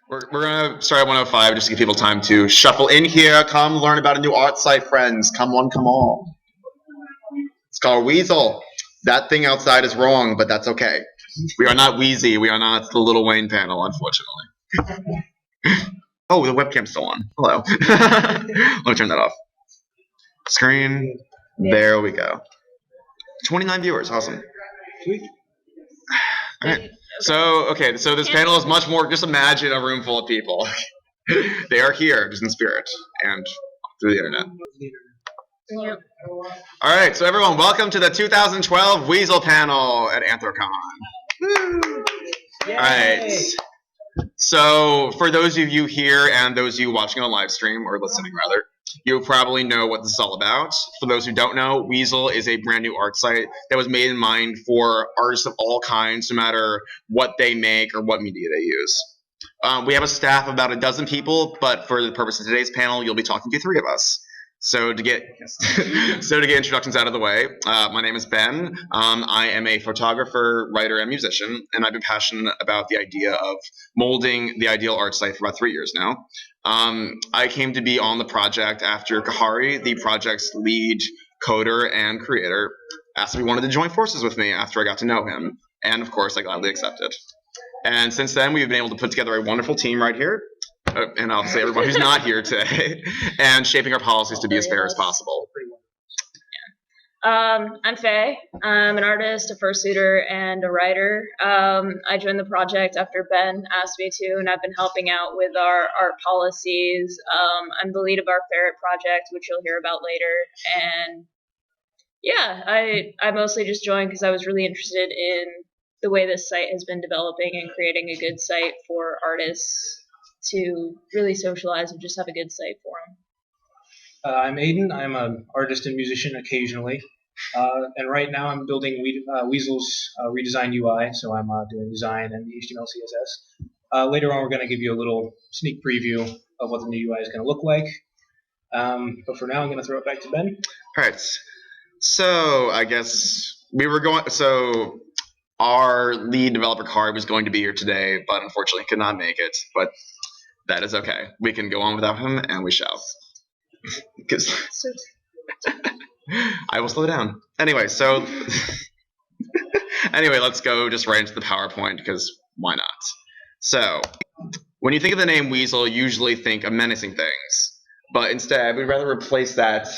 We're gonna start at 105 just to give people time to shuffle in here. Come learn about a new art site, friends. Come one, come all. It's called Weasyl. That thing outside is wrong, but that's okay. We are not Wheezy. We are not the Little Wayne panel, unfortunately. Oh, the webcam's still on. Hello. Let me turn that off. Screen. There we go. 29 viewers. Awesome. Sweet. All right. So this panel is much more. Just imagine a room full of people. They are here, just in spirit and through the internet. Yep. All right, so everyone, welcome to the 2012 Weasyl panel at Anthrocon. All right. So for those of you here and those of you watching on live stream or listening rather, you probably know what this is all about. For those who don't know, Weasyl is a brand new art site that was made in mind for artists of all kinds, no matter what they make or what media they use. We have a staff of about a dozen people, but for the purpose of today's panel, you'll be talking to three of us. So to get introductions out of the way, my name is Ben. I am a photographer, writer, and musician, and I've been passionate about the idea of molding the ideal art site for about 3 years now. I came to be on the project after Kahari, the project's lead coder and creator, asked if he wanted to join forces with me after I got to know him, and of course I gladly accepted. And since then, we've been able to put together a wonderful team right here. And obviously everyone who's not here today, and shaping our policies to be as fair as possible. I'm Faye. I'm an artist, a fursuiter, and a writer. I joined the project after Ben asked me to, and I've been helping out with our art policies. I'm the lead of our ferret project, which you'll hear about later. And yeah, I mostly just joined because I was really interested in the way this site has been developing and creating a good site for artists to really socialize and just have a good site for them. I'm Aiden. I'm an artist and musician occasionally. And right now I'm building Weasyl's redesigned UI, so I'm doing design and HTML, CSS. Later on we're going to give you a little sneak preview of what the new UI is going to look like. But for now I'm going to throw it back to Ben. All right. So I guess our lead developer Card was going to be here today, but unfortunately could not make it. But that is okay. We can go on without him, and we shall. Because I will slow down. Anyway, let's go just right into the PowerPoint, because why not? So, when you think of the name Weasyl, you usually think of menacing things. But instead, we'd rather replace that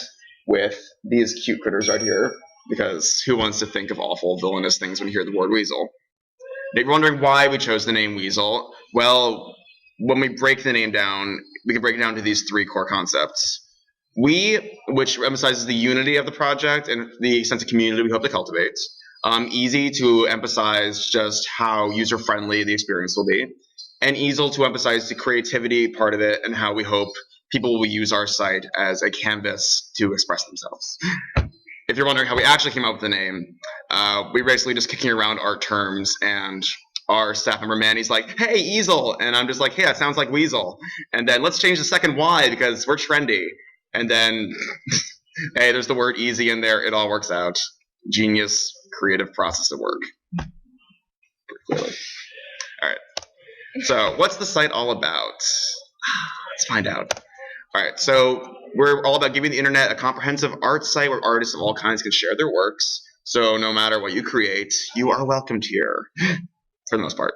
with these cute critters right here, because who wants to think of awful, villainous things when you hear the word Weasyl? If you're wondering why we chose the name Weasyl, well, when we break the name down, we can break it down to these three core concepts. We, which emphasizes the unity of the project and the sense of community we hope to cultivate. Easy to emphasize just how user-friendly the experience will be. And Weasyl to emphasize the creativity part of it and how we hope people will use our site as a canvas to express themselves. If you're wondering how we actually came up with the name, we basically just kicking around art terms, and our staff member Manny's like, hey, Weasyl, and I'm just like, hey, that sounds like Weasyl. And then let's change the second Y because we're trendy. And then, hey, there's the word easy in there. It all works out. Genius, creative process at work. Pretty clearly. All right. So what's the site all about? Let's find out. All right. So we're all about giving the internet a comprehensive art site where artists of all kinds can share their works. So no matter what you create, you are welcomed here. For the most part.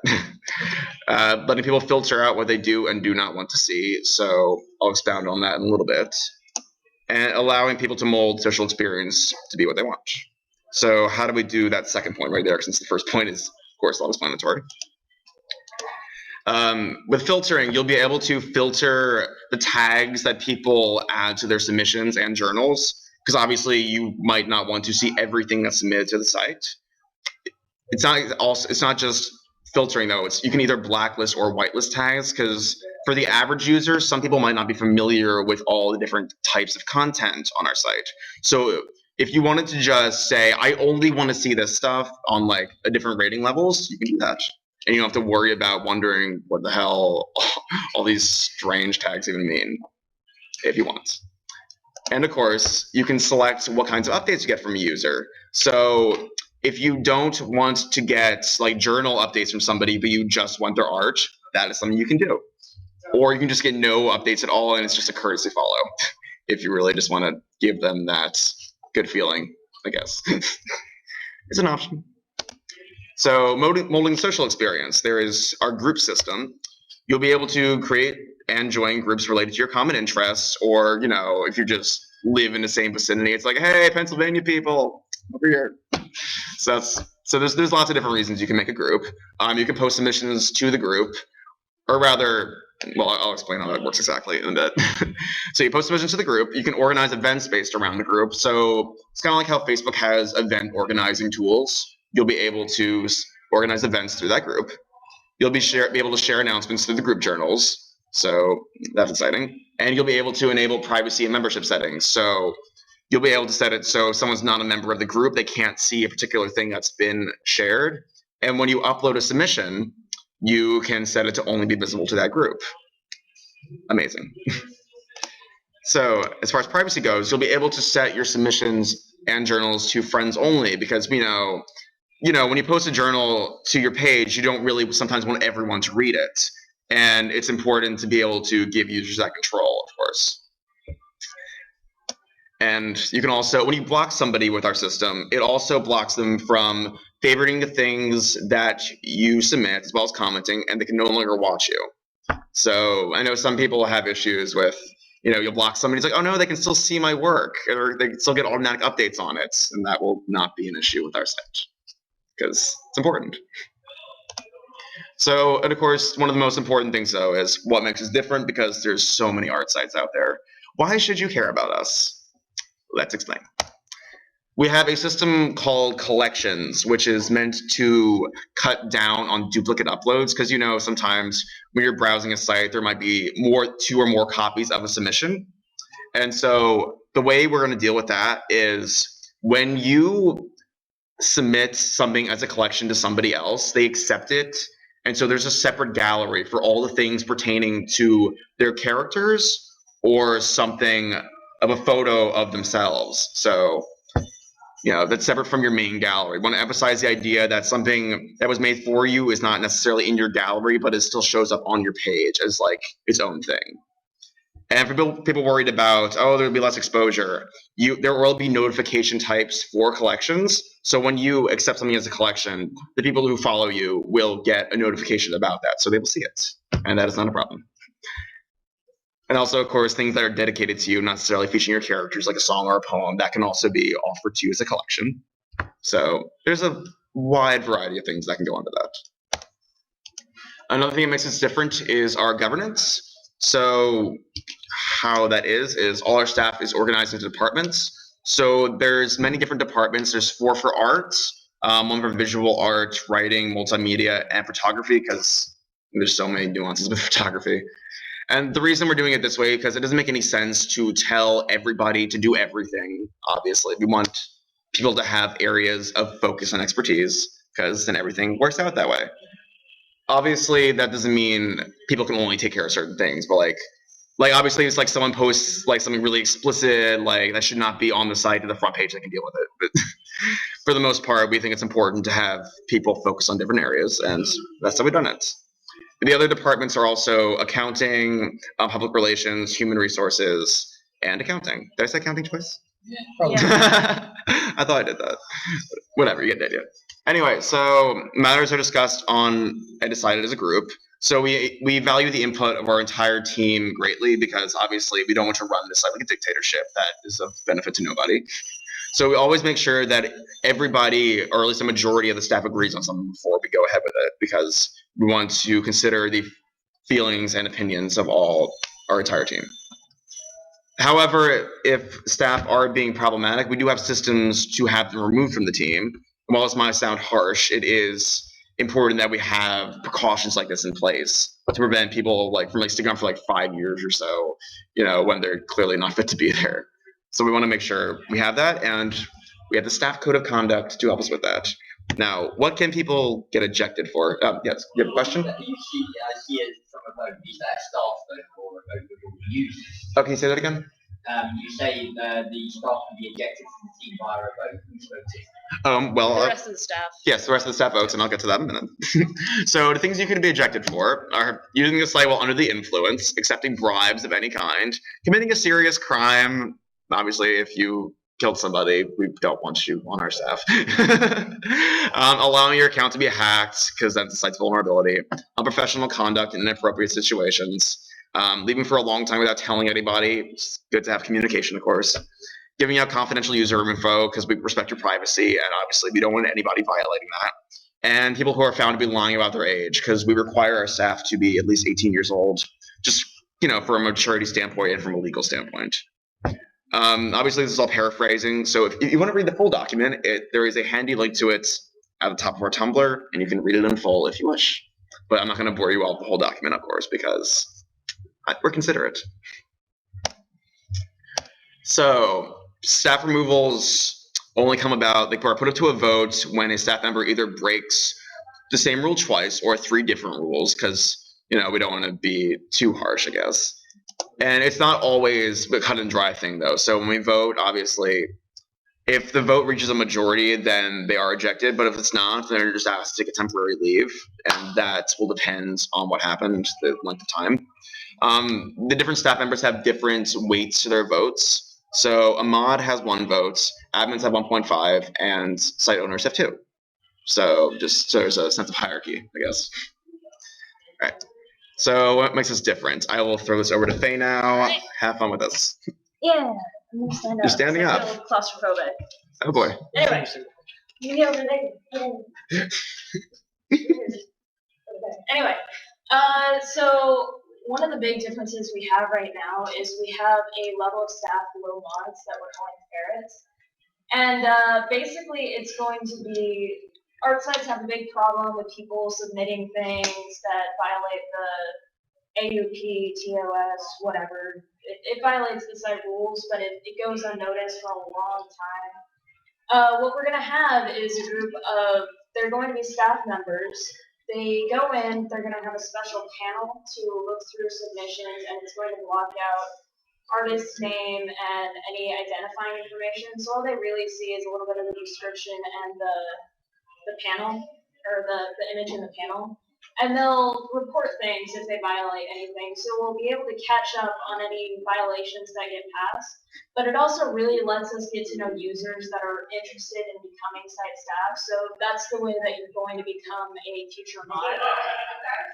Letting people filter out what they do and do not want to see, so I'll expound on that in a little bit. And allowing people to mold social experience to be what they want. So how do we do that second point right there, since the first point is, of course, self-explanatory. With filtering, you'll be able to filter the tags that people add to their submissions and journals, because obviously you might not want to see everything that's submitted to the site. It's not just filtering though. You can either blacklist or whitelist tags, because for the average user, some people might not be familiar with all the different types of content on our site. So if you wanted to just say, I only want to see this stuff on like a different rating levels, you can do that. And you don't have to worry about wondering what the hell all these strange tags even mean, if you want. And of course, you can select what kinds of updates you get from a user. So if you don't want to get like journal updates from somebody, but you just want their art, that is something you can do. or you can just get no updates at all, and it's just a courtesy follow if you really just want to give them that good feeling, I guess. It's an option. So molding social experience. There is our group system. You'll be able to create and join groups related to your common interests, or if you just live in the same vicinity, it's like, hey, Pennsylvania people, over here. So there's lots of different reasons you can make a group. You can post submissions to the group, or rather, well, I'll explain how that works exactly in a bit. So you post submissions to the group. You can organize events based around the group. So it's kind of like how Facebook has event organizing tools. You'll be able to organize events through that group. You'll be able to share announcements through the group journals. So that's exciting. And you'll be able to enable privacy and membership settings. So you'll be able to set it so if someone's not a member of the group, they can't see a particular thing that's been shared. And when you upload a submission, you can set it to only be visible to that group. Amazing. So as far as privacy goes, you'll be able to set your submissions and journals to friends only, because we know, when you post a journal to your page, you don't really sometimes want everyone to read it. And it's important to be able to give users that control, of course. And you can also, when you block somebody with our system, it also blocks them from favoriting the things that you submit, as well as commenting, and they can no longer watch you. So I know some people have issues with, you'll block somebody, it's like, oh no, they can still see my work, or they can still get automatic updates on it, and that will not be an issue with our site, because it's important. So, and of course, one of the most important things, though, is what makes us different, because there's so many art sites out there. Why should you care about us? Let's explain. We have a system called collections, which is meant to cut down on duplicate uploads, because sometimes when you're browsing a site, there might be two or more copies of a submission. And so the way we're going to deal with that is when you submit something as a collection to somebody else, they accept it. And so there's a separate gallery for all the things pertaining to their characters or something of a photo of themselves. So, that's separate from your main gallery. I want to emphasize the idea that something that was made for you is not necessarily in your gallery, but it still shows up on your page as like its own thing. And for people worried about, there'll be less exposure, there will be notification types for collections. So when you accept something as a collection, the people who follow you will get a notification about that, so they will see it. And that is not a problem. And also, of course, things that are dedicated to you, not necessarily featuring your characters, like a song or a poem, that can also be offered to you as a collection. So there's a wide variety of things that can go into that. Another thing that makes us different is our governance. So how that is all our staff is organized into departments. So there's many different departments. There's 4 for art, 1 for visual art, writing, multimedia, and photography, because there's so many nuances with photography. And the reason we're doing it this way, because it doesn't make any sense to tell everybody to do everything, obviously. We want people to have areas of focus and expertise, because then everything works out that way. Obviously, that doesn't mean people can only take care of certain things, but like obviously it's like someone posts like something really explicit, like that should not be on the site to the front page, they can deal with it. But for the most part, we think it's important to have people focus on different areas, and that's how we've done it. The other departments are also accounting, public relations, human resources, and accounting. Did I say accounting twice? Yeah, probably. Yeah. I thought I did that. Whatever, you get the idea. Anyway, so matters are discussed on and decided as a group. So we value the input of our entire team greatly, because obviously we don't want to run this like a dictatorship that is of benefit to nobody. So we always make sure that everybody, or at least a majority of the staff, agrees on something before we go ahead with it, because we want to consider the feelings and opinions of our entire team. However, if staff are being problematic, we do have systems to have them removed from the team. While this might sound harsh, it is important that we have precautions like this in place to prevent people from sticking on for 5 years or so, when they're clearly not fit to be there. So we want to make sure we have that, and we have the staff code of conduct to help us with that. Now, what can people get ejected for? Yes, you have a question? I see it some of these staff that are use. Oh, can you say that again? you say the staff can be ejected from the team via a vote. Who's voting? The rest of the staff. Yes, the rest of the staff votes, and I'll get to that in a minute. So the things you can be ejected for are using the site while under the influence, accepting bribes of any kind, committing a serious crime. Obviously, if you killed somebody, we don't want you on our staff. Allowing your account to be hacked, because that's the site's vulnerability. Unprofessional conduct in inappropriate situations. Leaving for a long time without telling anybody. It's good to have communication, of course. Giving out confidential user info because we respect your privacy, and obviously we don't want anybody violating that. And people who are found to be lying about their age, because we require our staff to be at least 18 years old, just for a maturity standpoint and from a legal standpoint. Obviously, this is all paraphrasing, so if you want to read the full document, there is a handy link to it at the top of our Tumblr, and you can read it in full if you wish. But I'm not going to bore you all with the whole document, of course, because we're considerate. So, staff removals only come about, are put up to a vote when a staff member either breaks the same rule twice or 3 different rules, because, we don't want to be too harsh, I guess. And it's not always a cut and dry thing, though. So when we vote, obviously, if the vote reaches a majority, then they are ejected. But if it's not, then they're just asked to take a temporary leave. And that will depend on what happened, the length of time. The different staff members have different weights to their votes. So a mod has 1 vote, admins have 1.5, and site owners have 2. So just so there's a sense of hierarchy, I guess. All right. So what makes us different? I will throw this over to Faye now. Right. Have fun with this. Yeah, I'm gonna stand up. You're standing I up. feel claustrophobic. Oh boy. Anyway, you get over there. Anyway, so one of the big differences we have right now is we have a level of staff below mods that we're calling ferrets. And basically it's going to be, art sites have a big problem with people submitting things that violate the AUP, TOS, whatever. It violates the site rules, but it goes unnoticed for a long time. What we're going to have is a group of, they're going to be staff members. They go in, they're going to have a special panel to look through submissions, and it's going to block out artist's name and any identifying information. So all they really see is a little bit of the description and the panel, or the image in the panel. And they'll report things if they violate anything. So we'll be able to catch up on any violations that get passed. But it also really lets us get to know users that are interested in becoming site staff. So that's the way that you're going to become a future mod.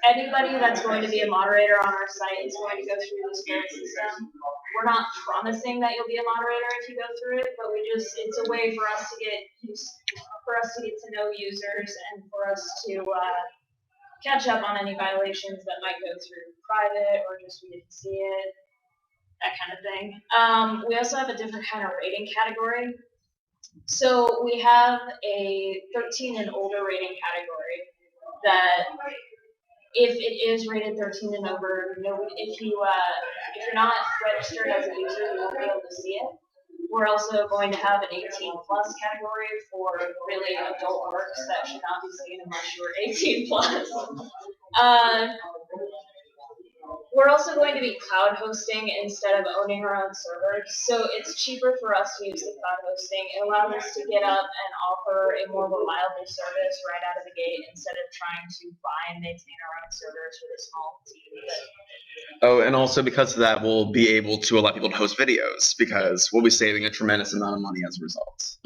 Anybody that's going to be a moderator on our site is going to go through this ferret system. We're not promising that you'll be a moderator if you go through it, but it's a way for us to get to know users and for us to catch up on any violations that might go through private or just we didn't see it, that kind of thing. We also have a different kind of rating category. So we have a 13 and older rating category that if it is rated 13 and over, if you're not registered as a user, you won't be able to see it. We're also going to have an 18 plus category for really adult works that should not be seen unless you're 18 plus. We're also going to be cloud hosting instead of owning our own servers. So it's cheaper for us to use the cloud hosting. It allows us to get up and offer a more reliable service right out of the gate instead of trying to buy and maintain our own servers with a small team. Oh, and also because of that, we'll be able to allow people to host videos because we'll be saving a tremendous amount of money as a result.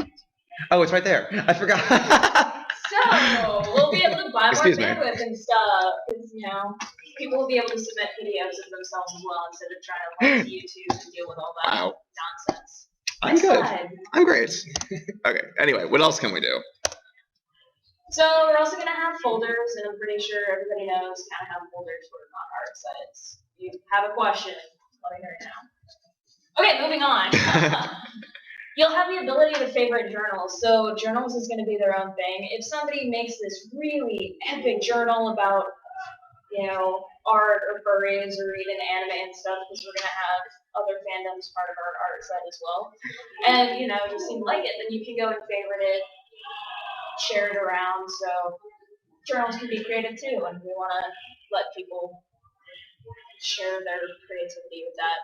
Oh, it's right there. I forgot. So we'll be able to buy more Excuse me. bandwidth and stuff because people will be able to submit videos of themselves as well instead of trying to log to YouTube and deal with all that Wow. nonsense. I'm good. I'm great. Okay. Anyway, what else can we do? So we're also going to have folders, and I'm pretty sure everybody knows kind of how folders work on art sites. If you have a question, let me know now. Okay, moving on. You'll have the ability to favorite journals. So journals is going to be their own thing. If somebody makes this really epic journal about, art or furries or even anime and stuff, because we're going to have other fandoms part of our art site as well, and you seem to like it, then you can go and favorite it, share it around. So journals can be creative too, and we want to let people share their creativity with that.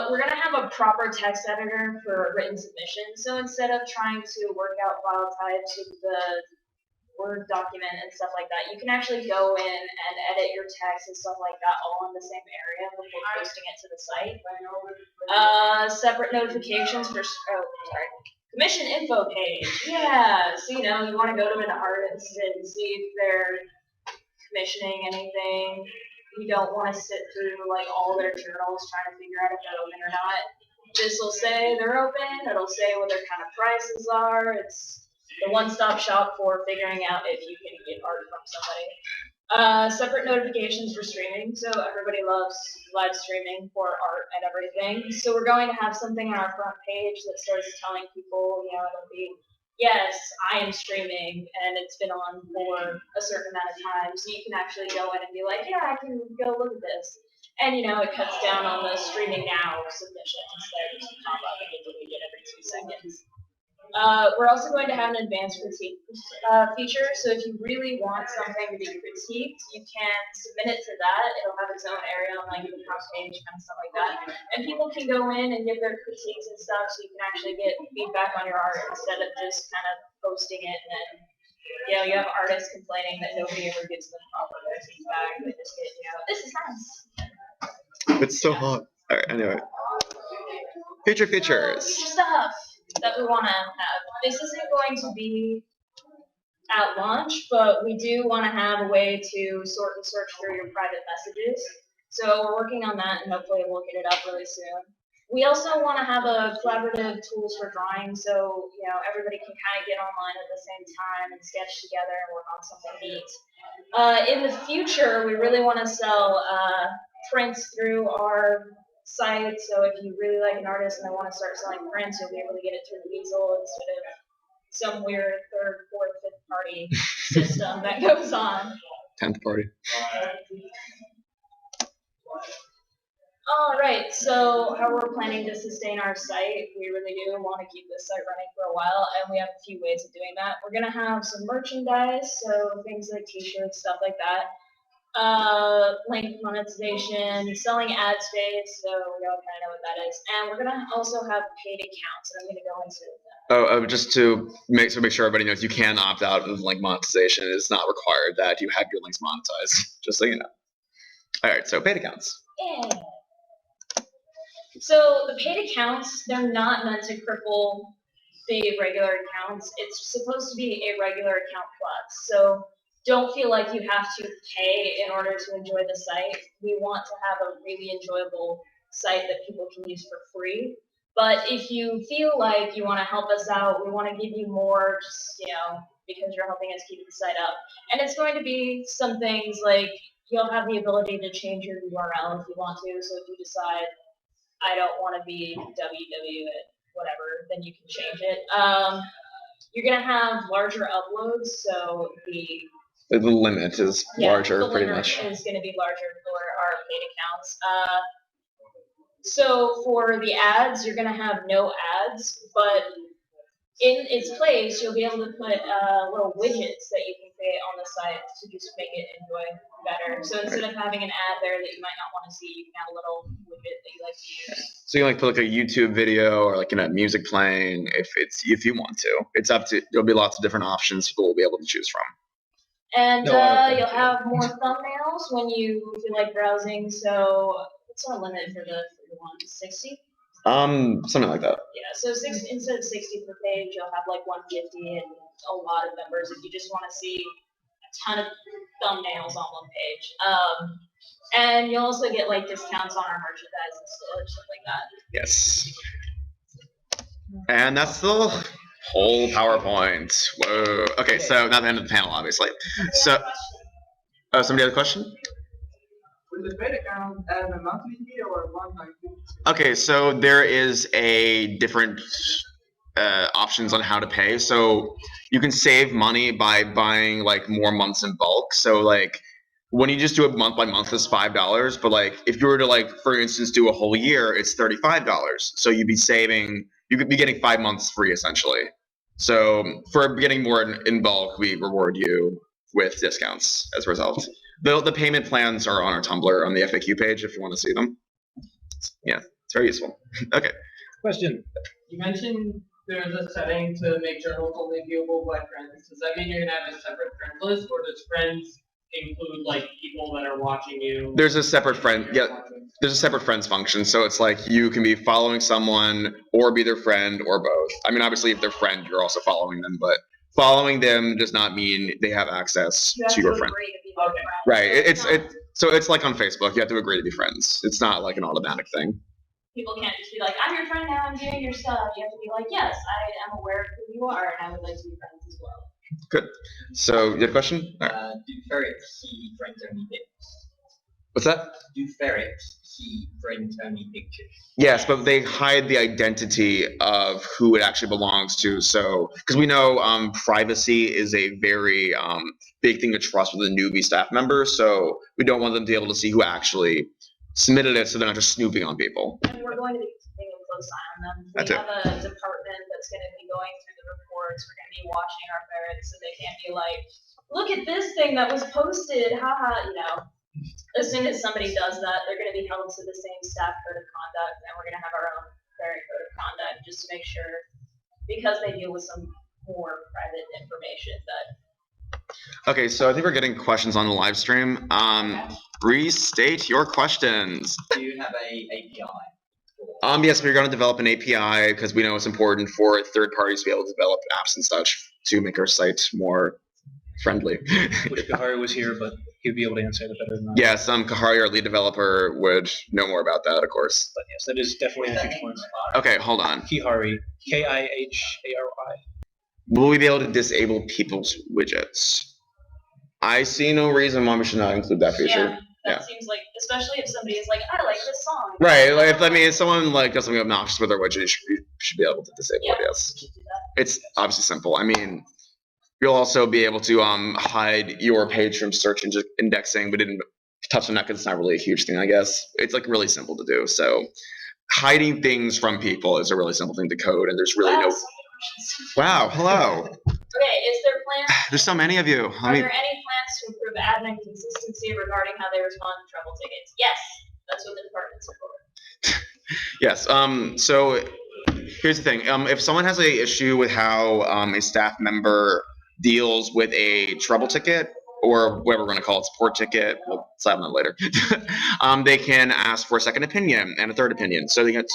We're gonna have a proper text editor for written submission. So instead of trying to work out file types with the Word document and stuff like that, you can actually go in and edit your text and stuff like that all in the same area before posting it to the site. Separate notifications for commission info page. Yeah, so you want to go to an artist and see if they're commissioning anything. You don't want to sit through like all their journals trying to figure out if they're open or not. This will say they're open. It'll say what their kind of prices are. It's the one-stop shop for figuring out if you can get art from somebody. Separate notifications for streaming. So everybody loves live streaming for art and everything. So we're going to have something on our front page that starts telling people, it'll be, yes, I am streaming, and it's been on for a certain amount of time. So you can actually go in and be like, yeah, I can go look at this. And, it cuts down on the streaming now submissions that just pop up and get deleted every 2 seconds. We're also going to have an advanced critique feature, so if you really want something to be critiqued, you can submit it to that. It'll have its own area on like the front page, kind of stuff like that. And people can go in and give their critiques and stuff, so you can actually get feedback on your art instead of just kind of posting it and then you have artists complaining that nobody ever gives them proper feedback. They just get, this is nice. It's so hot. All right, anyway. Future features. Future stuff that we want to have. This isn't going to be at launch, but we do want to have a way to sort and search through your private messages. So we're working on that, and hopefully we'll get it up really soon. We also want to have a collaborative tools for drawing, so everybody can kind of get online at the same time and sketch together and work on something neat. In the future, we really want to sell prints through our site. So if you really like an artist and they want to start selling prints, you'll be able to get it through Weasyl instead of some weird third, fourth, fifth party system that goes on. 10th party. All right, so how we're planning to sustain our site, we really do want to keep this site running for a while, and we have a few ways of doing that. We're going to have some merchandise, so things like t-shirts, stuff like that. Link monetization, selling ad space, so we all kind of know what that is. And we're going to also have paid accounts, and I'm going to go into that. Just to make sure everybody knows, you can opt out of link monetization. It's not required that you have your links monetized, just so you know. All right, so paid accounts. Yeah. So the paid accounts, they're not meant to cripple the regular accounts. It's supposed to be a regular account plus. So don't feel like you have to pay in order to enjoy the site. We want to have a really enjoyable site that people can use for free. But if you feel like you want to help us out, we want to give you more, just, because you're helping us keep the site up. And it's going to be some things like you'll have the ability to change your URL if you want to. So if you decide, I don't want to be www at whatever, then you can change it. You're going to have larger uploads, so the limit is larger, pretty much. The limit is going to be larger for our paid accounts. So for the ads, you're going to have no ads, but in its place, you'll be able to put little widgets that you can create on the site to just make it enjoy better. So instead of having an ad there that you might not want to see, you can have a little widget that you like to use. So you can put a YouTube video or music playing if you want to. It's up to. There'll be lots of different options people will be able to choose from. And you'll have more thumbnails when you feel like browsing. So what's our limit for the one? 60? Something like that. Yeah, so instead of 60 per page, you'll have like 150 and a lot of numbers if you just want to see a ton of thumbnails on one page. And you'll also get discounts on our merchandise and stuff like that. Yes. And that's the whole PowerPoint. Whoa. Okay, so not the end of the panel, obviously. So, somebody has a question? With the paid account as a monthly fee or a one-time fee? Okay, so there is a different options on how to pay. So you can save money by buying more months in bulk. So when you just do it month by month, it's $5. But if you were to for instance do a whole year, it's $35. So you'd be saving. You could be getting 5 months free essentially. So for getting more in bulk, we reward you with discounts as a result. The payment plans are on our Tumblr on the FAQ page if you want to see them. Yeah. It's very useful. Okay. Question. You mentioned there's a setting to make journals only viewable by friends. Does that mean you're gonna have a separate friend list, or does friends include like people that are watching you? There's a separate friend. Yeah. There's a separate friends function, so it's like you can be following someone or be their friend or both. I mean, obviously, if they're friend, you're also following them, but following them does not mean they have access You have to to your friend. agree to be their friend. Right. So So it's like on Facebook. You have to agree to be friends. It's not like an automatic thing. people can't just be like, I'm your friend now, I'm viewing your stuff. You have to be like, yes, I am aware of who you are, and I would like to be friends as well. Good. So you have a question? All right. Do ferrets see friends-only pics? What's that? Do ferrets see friends-only pictures? Yes, but they hide the identity of who it actually belongs to. So, because we know privacy is a very big thing to trust with a newbie staff member. So we don't want them to be able to see who actually submitted it, so they're not just snooping on people. And we're going to be keeping a close eye on them. That's We it. have a department that's going to be going through the reports. We're going to be watching our ferrets, so they can't be like, look at this thing that was posted, haha, you know. As soon as somebody does that, they're going to be held to the same staff code of conduct, and we're going to have our own ferret code of conduct just to make sure, because they deal with some more private information that. Okay, so I think we're getting questions on the live stream. Restate your questions. Do you have a API? Yes, we're going to develop an API because we know it's important for third parties to be able to develop apps and such to make our site more friendly. Wish Kahari was here, but he'd be able to answer that better than I. Yes, Kahari, our lead developer, would know more about that, of course. But yes, that is definitely a huge one. Okay, hold on. Kihari. Kihari. Will we be able to disable people's widgets? I see no reason why we should not include that feature. That seems like, especially if somebody is like, I like this song. Right, like if someone like does something obnoxious with their widget, you should be able to disable it. Yes, we should do that. it's obviously simple. I mean, you'll also be able to hide your page from search engine indexing. We didn't touch on that because it's not really a huge thing, I guess. It's like really simple to do. So hiding things from people is a really simple thing to code, and there's really no. Wow, hello. Okay, is there plans? There's so many of you. Are there any plans to improve admin consistency regarding how they respond to trouble tickets? Yes, that's what the department's for. Yes. So here's the thing. If someone has a issue with how a staff member deals with a trouble ticket or whatever we're going to call it, support ticket, we'll decide on that later. They can ask for a second opinion and a third opinion. So they get.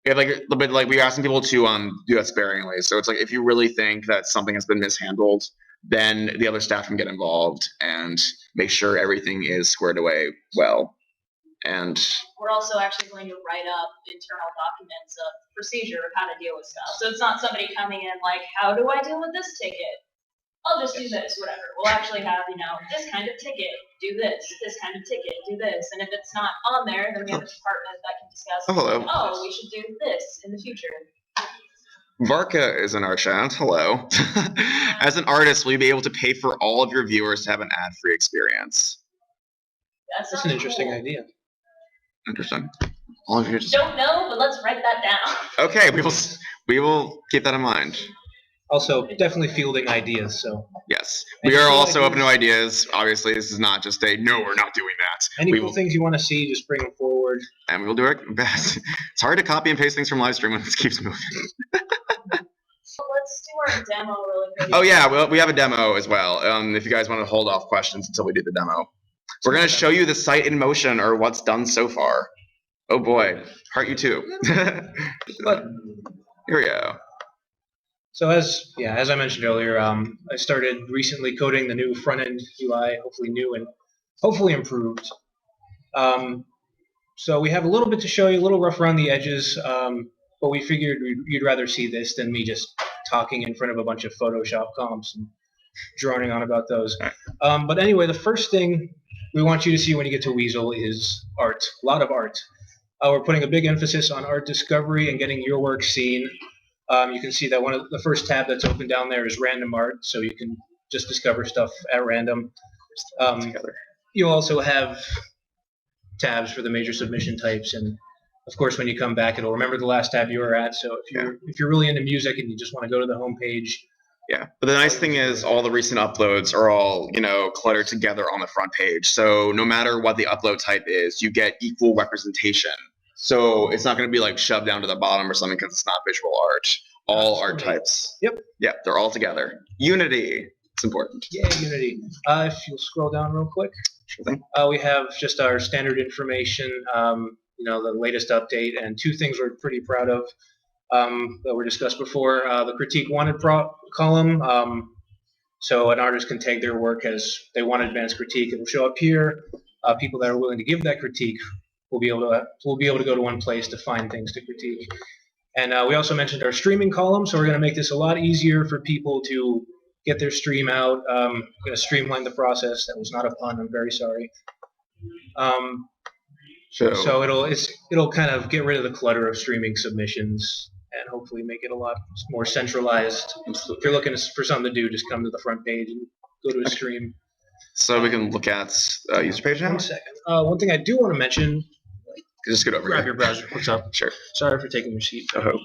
We're asking people to do that sparingly. So it's like if you really think that something has been mishandled, then the other staff can get involved and make sure everything is squared away well. And we're also actually going to write up internal documents of procedure of how to deal with stuff. So it's not somebody coming in like, how do I deal with this ticket? I'll just do this, whatever. We'll actually have, this kind of ticket, do this kind of ticket, do this. And if it's not on there, then we have a department that can discuss, hello. We should do this in the future. Varka is in our chat. Hello. As an artist, will you be able to pay for all of your viewers to have an ad-free experience? That's an interesting idea. Interesting. All of you don't know, but let's write that down. Okay, we will keep that in mind. Also, definitely fielding ideas. So yes, we are also open to ideas. Obviously, this is not just a no, we're not doing that. Any cool things you want to see, just bring them forward. And we will do our best. It's hard to copy and paste things from live stream when it keeps moving. So let's do our demo really quick. Oh yeah, we have a demo as well. If you guys want to hold off questions until we do the demo, we're gonna show you the site in motion or what's done so far. Oh boy, heart you too. But here we go. So as I mentioned earlier, I started recently coding the new front-end UI, hopefully new and hopefully improved. So we have a little bit to show you, a little rough around the edges, but we figured you'd rather see this than me just talking in front of a bunch of Photoshop comps and droning on about those. But anyway, the first thing we want you to see when you get to Weasyl is art, a lot of art. We're putting a big emphasis on art discovery and getting your work seen. You can see that one of the first tab that's open down there is random art, so you can just discover stuff at random. You'll also have tabs for the major submission types, and of course, when you come back, it'll remember the last tab you were at. So if you're really into music and you just want to go to the home page. Yeah, but the nice thing is all the recent uploads are all cluttered together on the front page. So no matter what the upload type is, you get equal representation So it's not going to be like shoved down to the bottom or something because it's not visual art. All art types. Yep. Yeah, they're all together. Unity. It's important. Yeah, Unity. If you'll scroll down real quick. Sure thing. We have just our standard information, the latest update, and 2 things we're pretty proud of that were discussed before. The critique wanted column, so an artist can tag their work as they want advanced critique. It will show up here. People that are willing to give that critique will be able to go to one place to find things to critique. And we also mentioned our streaming column, so we're going to make this a lot easier for people to get their stream out. Going to streamline the process. That was not a pun. I'm very sorry. So it'll kind of get rid of the clutter of streaming submissions and hopefully make it a lot more centralized. If you're looking for something to do, just come to the front page and go to a stream. So we can look at user page now. 1 second. One thing I do want to mention. Just get over Grab here. your browser. What's up? Sure. Sorry for taking your seat. Oh.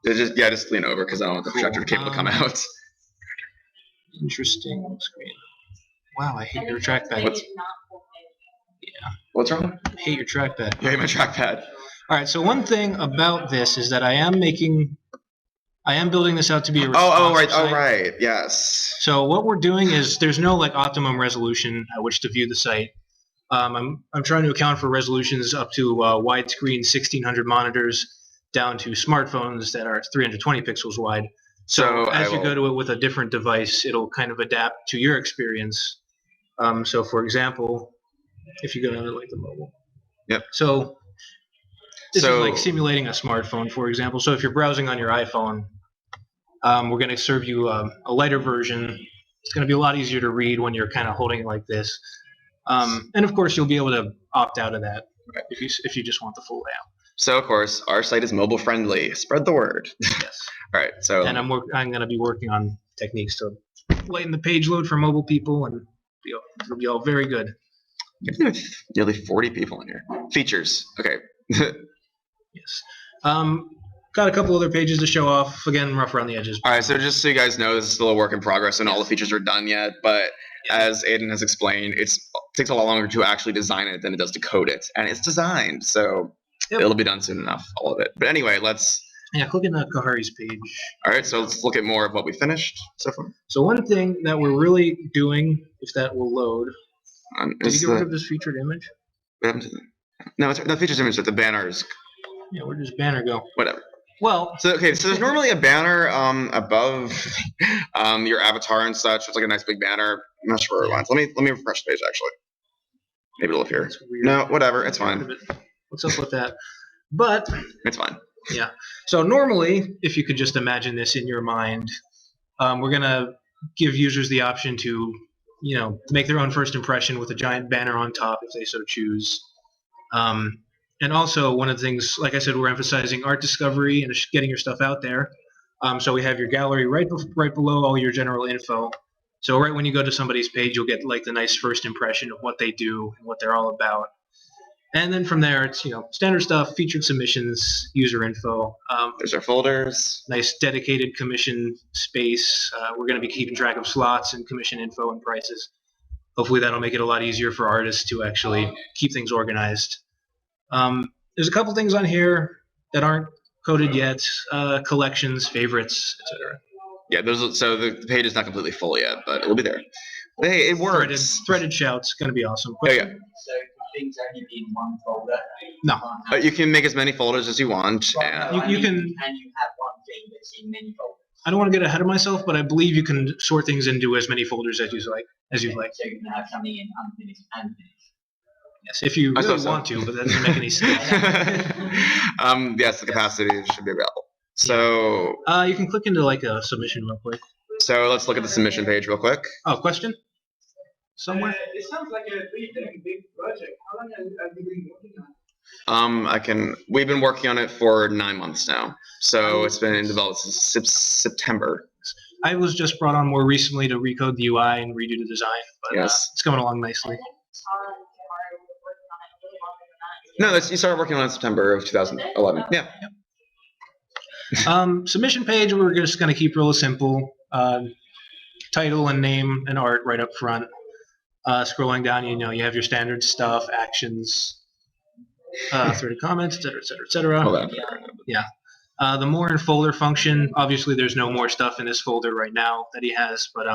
Just lean over because I don't want the projector cable to come out. Interesting screen. Wow, I hate your trackpad. What's wrong? I hate your trackpad. Yeah, my trackpad. All right, so one thing about this is that I am building this out to be a Right. responsive site. Right. Yes. So what we're doing is there's no like optimum resolution at which to view the site. I'm trying to account for resolutions up to widescreen 1600 monitors down to smartphones that are 320 pixels wide. So as you go to it with a different device, it'll kind of adapt to your experience. So for example, if you go down to like the mobile. Yep. So this is like simulating a smartphone, for example. So if you're browsing on your iPhone, we're going to serve you a lighter version. It's going to be a lot easier to read when you're kind of holding it like this. And of course, you'll be able to opt out of that if you just want the full layout. So of course, our site is mobile friendly. Spread the word. Yes. All right. So and I'm going to be working on techniques to lighten the page load for mobile people, and it'll be all very good. Nearly 40 people in here. Features. Okay. Yes. Got a couple other pages to show off. Again, rough around the edges. All right. So just so you guys know, this is still a work in progress, and all the features are done yet. But as Aiden has explained, it takes a lot longer to actually design it than it does to code it, and it's designed, so it'll be done soon enough. All of it. But anyway, let's. Yeah, click in Kahari's page. All right. So let's look at more of what we finished so far. So one thing that we're really doing, if that will load. Did you get rid of this featured image? What happened to that? No, it's the features image, but the banners. Yeah, where does banner go? Whatever. Well, so there's normally a banner above your avatar and such. It's like a nice big banner. I'm not sure where it went. Let me refresh the page actually. Maybe it'll appear. No, whatever. It's fine. What's up with that? But it's fine. Yeah. So normally, if you could just imagine this in your mind, we're gonna give users the option to, make their own first impression with a giant banner on top if they so choose. And also, one of the things, like I said, we're emphasizing art discovery and getting your stuff out there. So we have your gallery right below all your general info. So right when you go to somebody's page, you'll get like the nice first impression of what they do and what they're all about. And then from there, it's standard stuff, featured submissions, user info. There's our folders. Nice dedicated commission space. We're going to be keeping track of slots and commission info and prices. Hopefully that'll make it a lot easier for artists to actually keep things organized. There's a couple things on here that aren't coded yet. Collections, favorites, etc. Yeah, so the page is not completely full yet, but it'll be there. Hey, it works. Threaded shouts, going to be awesome. Oh, yeah. So things only be in one folder. No. But you can make as many folders as you want. Right, And you can. And you have one thing that's in many folders. I don't want to get ahead of myself, but I believe you can sort things into as many folders as you like. So you can have something in unfinished and finished. Yes, if you really want to, but that doesn't make any sense. Yes, the capacity should be available. So you can click into like a submission real quick. So let's look at the submission page real quick. Oh, question? Somewhere? It sounds like a pretty big project. How long have you been working on it? We've been working on it for 9 months now. So it's been in development since September. I was just brought on more recently to recode the UI and redo the design, but yes. It's coming along nicely. No, you started working on it in September of 2011. Yeah. Submission page, we're just going to keep real simple. Title and name and art right up front. Scrolling down, you have your standard stuff, actions. threaded comments, etc. Hold on. The more in folder function. Obviously, there's no more stuff in this folder right now that he has, but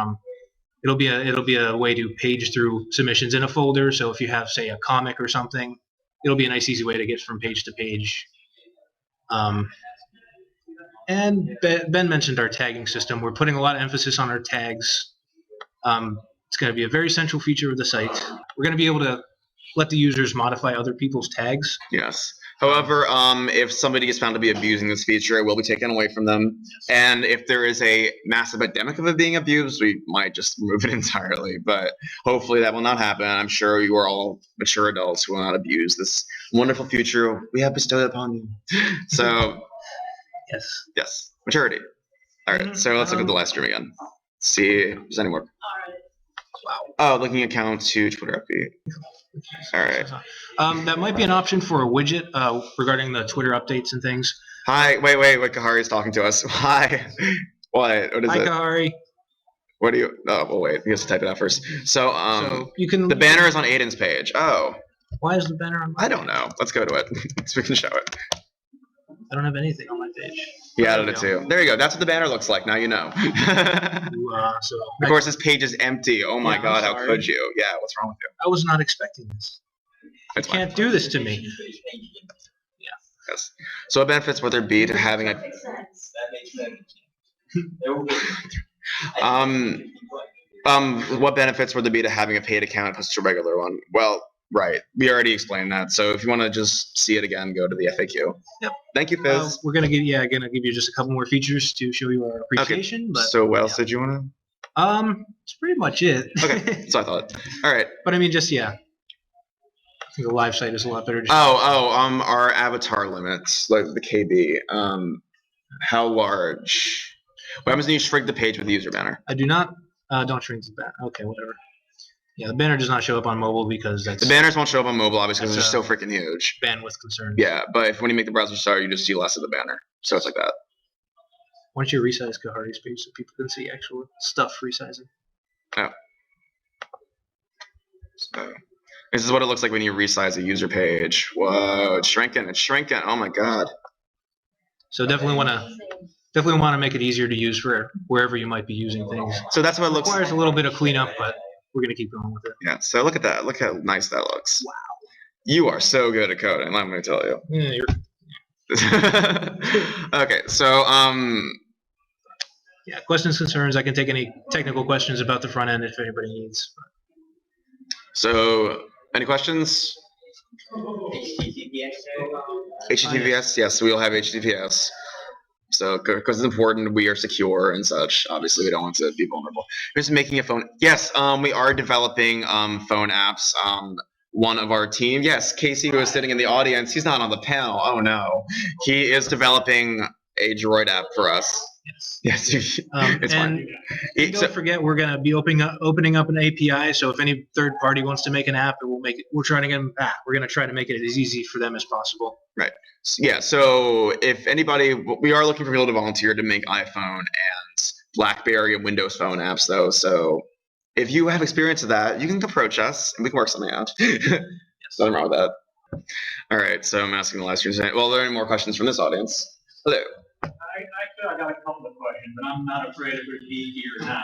it'll be a way to page through submissions in a folder. So if you have, say, a comic or something, it'll be a nice, easy way to get from page to page. And Ben mentioned our tagging system. We're putting a lot of emphasis on our tags. It's going to be a very central feature of the site. We're going to be able to let the users modify other people's tags. Yes. However, if somebody is found to be abusing this feature, it will be taken away from them. And if there is a massive epidemic of it being abused, we might just remove it entirely. But hopefully that will not happen. I'm sure you are all mature adults who will not abuse this wonderful future we have bestowed upon you. So, yes, maturity. All right, so let's look at the live stream again. See if there's any more. Wow. Oh, linking account to Twitter update. All right. That might be an option for a widget regarding the Twitter updates and things. Hi. Wait. Kahari's talking to us. Hi. What? What is Hi, it? Kahari. What do you? Oh, well, wait. He has to type it out first. So, you can. The banner is on Aiden's page. Oh. Why is the banner on my I don't know. Let's go to it so we can show it. I don't have anything on my page. He added it too. There you go. That's what the banner looks like. Now you know. Of course, this page is empty. Oh my God, how could you? Yeah, what's wrong with you? I was not expecting this. You can't do this to me. Yeah. Yes. So what benefits would there be to having a... That makes sense. What benefits would there be to having a paid account opposed to a regular one? Well, right. We already explained that. So if you want to just see it again, go to the FAQ. Yep. Thank you, Fizz. We're gonna give you just a couple more features to show you our appreciation. Okay. But so what else did you want to? It's pretty much it. Okay. So I thought. All right. But I mean, just I think the live site is a lot better. Our avatar limits, like the KB. How large? What happens when you shrink the page with the user banner? I do not. Don't shrink the banner. Okay, whatever. Yeah, the banner does not show up on mobile because that's... The banners won't show up on mobile, obviously, because they're so freaking huge. Bandwidth concern. Yeah, but when you make the browser start, you just see less of the banner. So it's like that. Why don't you resize Kahari's page so people can see actual stuff resizing? Oh. So, this is what it looks like when you resize a user page. Whoa, it's shrinking. It's shrinking. Oh my God. So definitely want to make it easier to use for wherever you might be using things. So that's what it looks like. Requires a little bit of cleanup, but we're going to keep going with it. Yeah, so look at that. Look how nice that looks. Wow. You are so good at coding, let me tell you. Yeah, Okay, so yeah, questions, concerns. I can take any technical questions about the front end if anybody needs. So, any questions? HTTPS? Yes, we will have HTTPS. So, because it's important, we are secure and such. Obviously, we don't want to be vulnerable. Just making a phone. Yes, we are developing phone apps. One of our team, yes, Casey, who is sitting in the audience, he's not on the panel. Oh no, he is developing a Droid app for us. Yes, it's fine. And don't forget, we're going to be opening up an API. So if any third party wants to make an app, we'll make it. We're trying to get them. We're going to try to make it as easy for them as possible. Right. Yeah. So if anybody, we are looking for people to volunteer to make iPhone and BlackBerry and Windows Phone apps, though. So if you have experience with that, you can approach us and we can work something out. Nothing wrong with that. All right. So I'm asking the last question. Well, are there any more questions from this audience? Hello. I got a couple of questions, and I'm not afraid of repeat here now.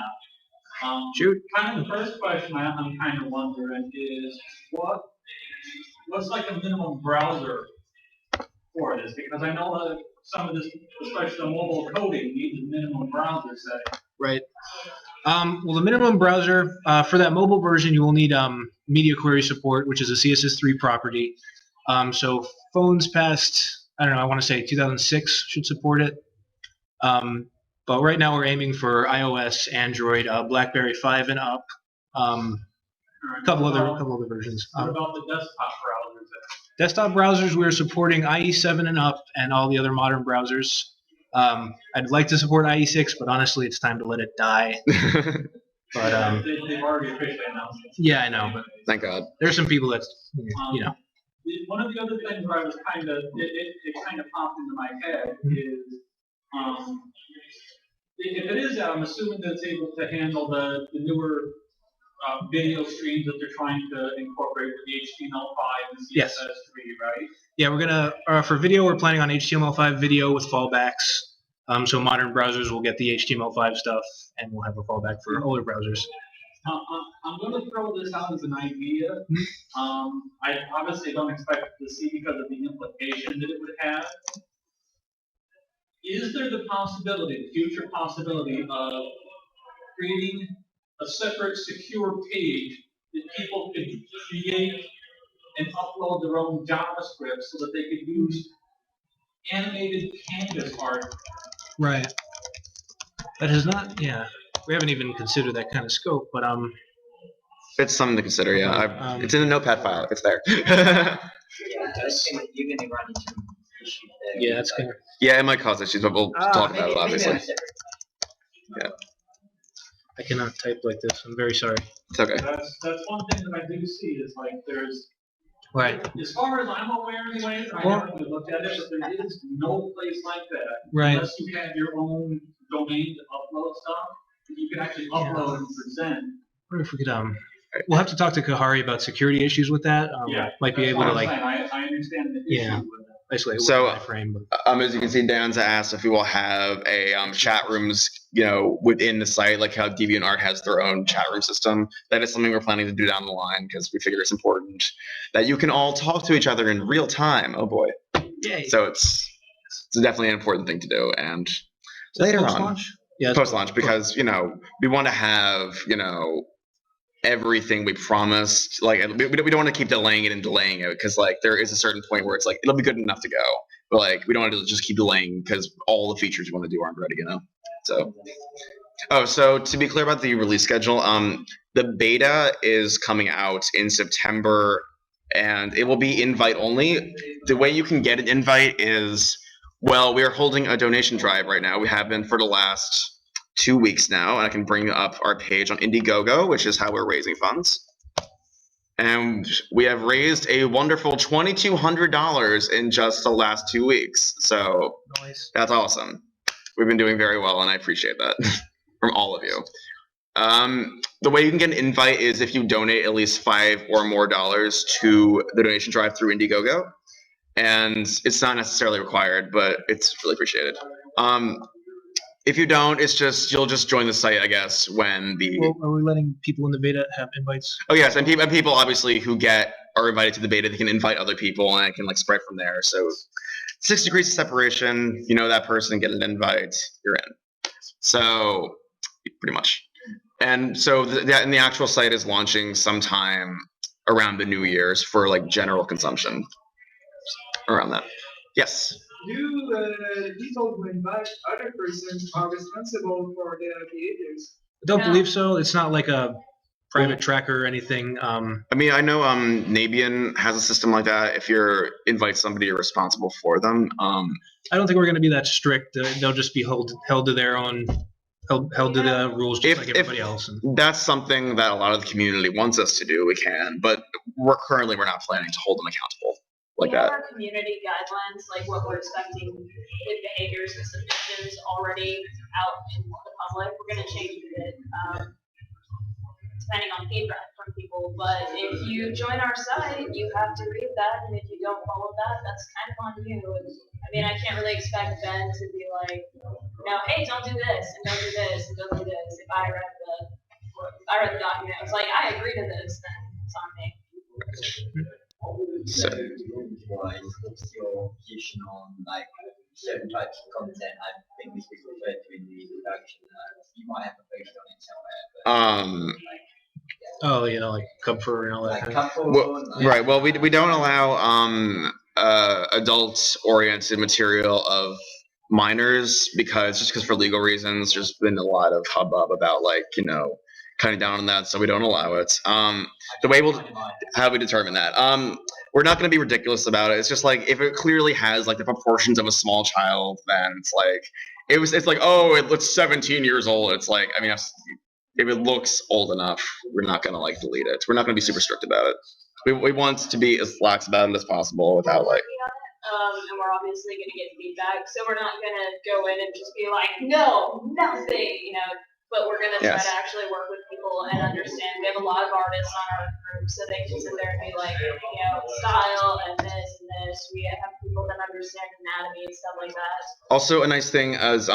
Shoot. Kind of the first question I'm kind of wondering is what's like a minimum browser for this? Because I know that some of this, especially the mobile coding, needs a minimum browser setting. Right. Well, the minimum browser for that mobile version, you will need media query support, which is a CSS3 property. So phones past, I don't know, I want to say 2006 should support it. But right now we're aiming for iOS, Android, BlackBerry 5 and up. A couple other versions. What about the desktop browsers? Desktop browsers, we're supporting IE7 and up, and all the other modern browsers. I'd like to support IE6, but honestly, it's time to let it die. But they've already officially announced it. Yeah, I know, but thank God. There's some people that, you know. One of the other things where I was kind of popped into my head is, if it is that, I'm assuming that it's able to handle the newer video streams that they're trying to incorporate with the HTML5 and Yes. CSS3, right? Yeah, we're gonna for video. We're planning on HTML5 video with fallbacks. So modern browsers will get the HTML5 stuff, and we'll have a fallback for older browsers. I'm going to throw this out as an idea. I obviously don't expect to see because of the implication that it would have. Is there the possibility, the future possibility of creating a separate secure page that people could create and upload their own JavaScript so that they could use animated canvas art? Right. That is not. Yeah. We haven't even considered that kind of scope, but It's something to consider, yeah. It's in a notepad file. It's there. Yeah, you're gonna run into issues there. yeah, that's gonna. Yeah, it might cause issues, but we'll talk about it, obviously. Yeah. I cannot type like this. I'm very sorry. It's okay. That's one thing that I do see is like there's, Right. as far as I'm aware anyways, I Well- haven't really looked at it, but there is no place like that. Right. Unless you have your own domain to upload stuff, that you can actually upload and present. I wonder if we could we'll have to talk to Kahari about security issues with that. Might be That's able what to I'm like saying. I understand the Yeah. issue with that. isolate it So, with that frame. But as you can see, Dan's asked if we will have a chat rooms, within the site, like how DeviantArt has their own chat room system. That is something we're planning to do down the line because we figure it's important that you can all talk to each other in real time. Oh boy! yay. So it's definitely an important thing to do. And later on, Post-launch? Yeah. post-launch, because we want to have everything we promised. Like we don't want to keep delaying it because like there is a certain point where it's like it'll be good enough to go, but like we don't want to just keep delaying because all the features we want to do aren't ready. So to be clear about the release schedule, the beta is coming out in September, and it will be invite only. The way you can get an invite is, well, we are holding a donation drive right now. We have been for the last 2 weeks now, and I can bring up our page on Indiegogo, which is how we're raising funds. And we have raised a wonderful $2,200 in just the last 2 weeks. So Nice. that's awesome. We've been doing very well, and I appreciate that from all of you. The way you can get an invite is if you donate at least $5 or more to the donation drive through Indiegogo. And it's not necessarily required, but it's really appreciated. If you don't, you'll just join the site, I guess, when the. Well, are we letting people in the beta have invites? Oh yes, and people obviously who are invited to the beta, they can invite other people, and it can spread from there. So 6 degrees of separation. You know that person, get an invite, you're in. So pretty much. And so the actual site is launching sometime around the New Year's for general consumption. Around that. Yes. Do people who invite other persons are responsible for their behaviors? I don't No. believe so. It's not like a private tracker or anything. I know Nabian has a system like that. If you invite somebody, you're responsible for them. I don't think we're going to be that strict. They'll just be held to their own, held to the rules just like everybody else. And That's something that a lot of the community wants us to do. We can, but we're not planning to hold them accountable like we have that. our community guidelines, like what we're expecting good behaviors and submissions already out in the public. We're going to change it a bit, depending on feedback from people. But if you join our site, you have to read that, and if you don't follow that, that's kind of on you. I can't really expect Ben to be like, hey, don't do this, and don't do this, and don't do this. If I read the document, it's like, I agree to this, then it's on me. So, What's your position on certain types of content? I think this was referred to in the introduction. You might have a post on it somewhere. like Cub Fur and all that. kind of- right. Well, we don't allow adult-oriented material of minors because for legal reasons. There's been a lot of hubbub about cutting down on that, so we don't allow it. The way how we determine that. We're not going to be ridiculous about it. It's just if it clearly has the proportions of a small child, then it's it's 17 years old. It's if it looks old enough, we're not going to delete it. We're not going to be super strict about it. We want to be as lax about it as possible without And we're obviously going to get feedback, so we're not going to go in and just be like, no, nothing, But we're going to try Yes. to actually work with people people and understand. We have a lot of artists on our group, so they can sit there and be like, style and this. We have people that understand anatomy and stuff like that. Also, a nice thing is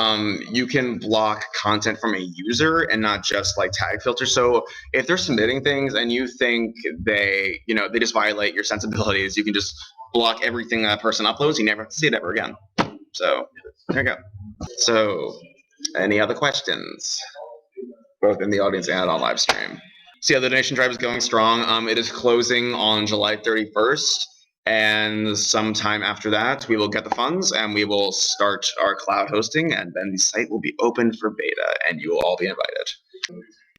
you can block content from a user and not just like tag filters. So if they're submitting things and you think they just violate your sensibilities, you can just block everything that person uploads. You never have to see it ever again. So there you go. So any other questions, both in the audience and on live stream? So yeah, the donation drive is going strong. It is closing on July 31st. And sometime after that, we will get the funds and we will start our cloud hosting, and then the site will be open for beta, and you will all be invited.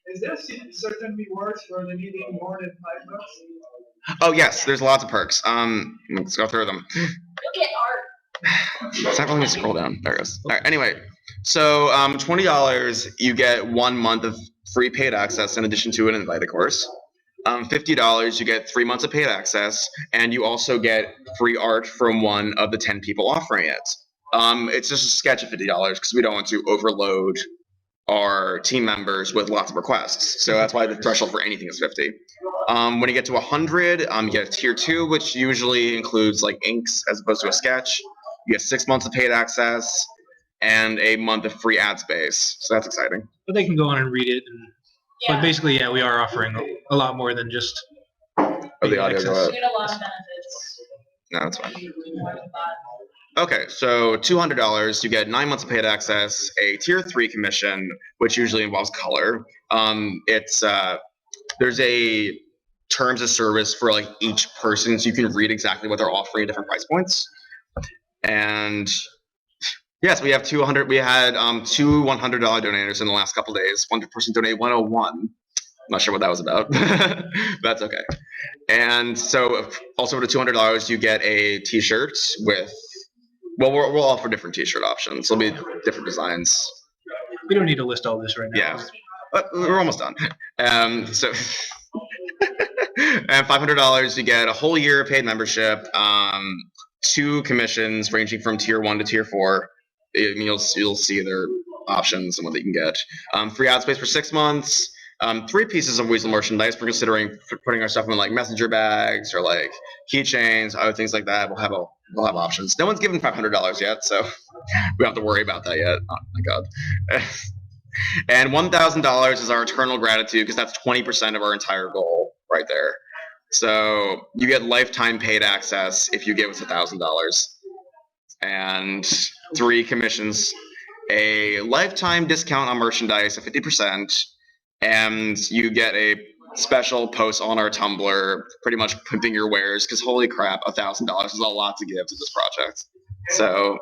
Is there certain rewards for the needing more than $5? Oh yes, there's lots of perks. Let's go through them. You'll get art. It's not really gonna scroll down. There it goes. All right. Anyway, so $20, you get 1 month of free paid access in addition to an invited course. $50, you get 3 months of paid access, and you also get free art from one of the 10 people offering it. It's just a sketch of $50 because we don't want to overload our team members with lots of requests. So that's why the threshold for anything is 50. When you get to 100, you get tier 2, which usually includes like inks as opposed to a sketch. You get 6 months of paid access and a month of free ad space. So that's exciting. But they can go on and read it. But basically, we are offering a lot more than just the audio go up. You get a lot of benefits. No, that's fine. Okay, so $200, you get 9 months of paid access, a tier 3 commission, which usually involves color. There's a terms of service for like each person, so you can read exactly what they're offering at different price points. And yes, we have 200. We had two $100 donators in the last couple days. One person donated 101. I'm not sure what that was about. That's okay. And so, also for the $200, you get a T-shirt with. Well, we'll offer different T-shirt options. There'll be different designs. We don't need to list all this right now. Yeah, but we're almost done. So, and $500, you get a whole year of paid membership. 2 commissions ranging from tier 1 to tier 4. You'll see their options and what they can get. Free ad space for 6 months. 3 pieces of Weasyl merchandise. We're considering putting our stuff in like messenger bags or like keychains, other things like that. We'll have options. No one's given $500 yet, so we don't have to worry about that yet. Oh my god. And $1,000 is our eternal gratitude because that's 20% of our entire goal right there. So you get lifetime paid access if you give us $1,000. And 3 commissions, a lifetime discount on merchandise of 50%, and you get a special post on our Tumblr, pretty much pimping your wares. Because holy crap, $1,000 is a lot to give to this project. So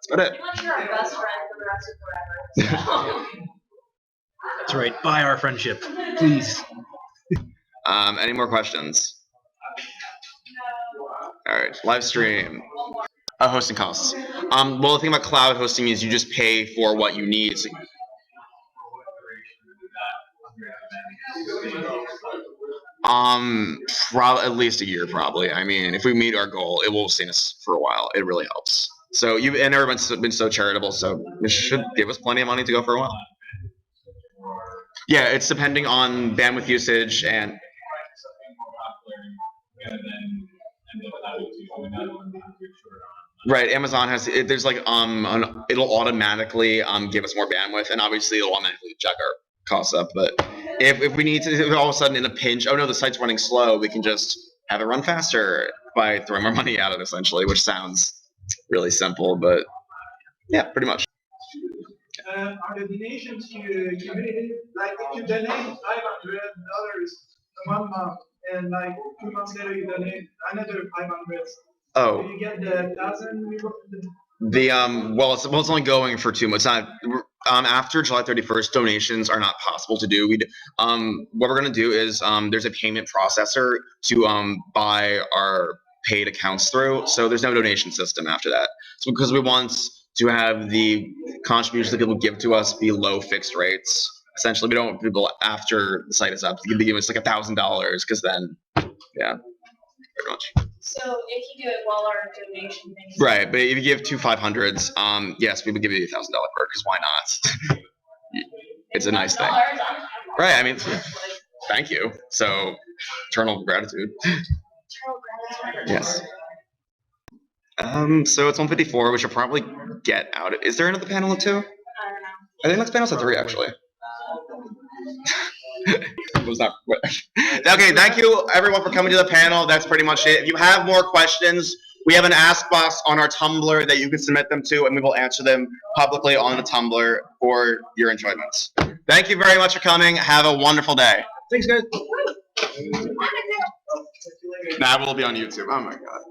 that's about it. Pretty much you're our best friend for the rest of forever. So. That's right. Buy our friendship, please. Any more questions? All right, live stream. Hosting costs. Well, the thing about cloud hosting is you just pay for what you need. So, at least a year, probably. I mean, if we meet our goal, it will sustain us for a while. It really helps. So and everyone's been so charitable, so it should give us plenty of money to go for a while. Yeah, it's depending on bandwidth usage and. Right, Amazon has. There's like it'll automatically give us more bandwidth, and obviously it'll automatically check our costs up. But if we need to, if all of a sudden in a pinch, oh no, the site's running slow, we can just have it run faster by throwing more money at it, essentially, which sounds really simple, but yeah, pretty much. Are the donations to community, like if you donate $500 1 month, and like 2 months later you donate another 500? Oh. Do you get the 1,000? Well, it's only going for 2 months. Not after July 31st, donations are not possible to do. What we're gonna do is there's a payment processor to buy our paid accounts through. So there's no donation system after that. So because we want to have the contributions that people give to us be low fixed rates. Essentially, we don't want people after the site is up to give us like $1,000 because then, yeah, pretty much. So if you do it while our donation thing. Right, but if you give 2 500s, yes, we would give you $1,000 perk because why not? It's a nice thing. Right. I mean, thank you. So, eternal gratitude. Yes. So it's 1:54. We should probably get out. Is there another panel of 2? I think next panel's at 3, actually. Was that okay? Thank you everyone for coming to the panel. That's pretty much it. If you have more questions, we have an ask box on our Tumblr that you can submit them to, and we will answer them publicly on the Tumblr for your enjoyment. Thank you very much for coming. Have a wonderful day. Thanks, guys. That will be on YouTube. Oh my god.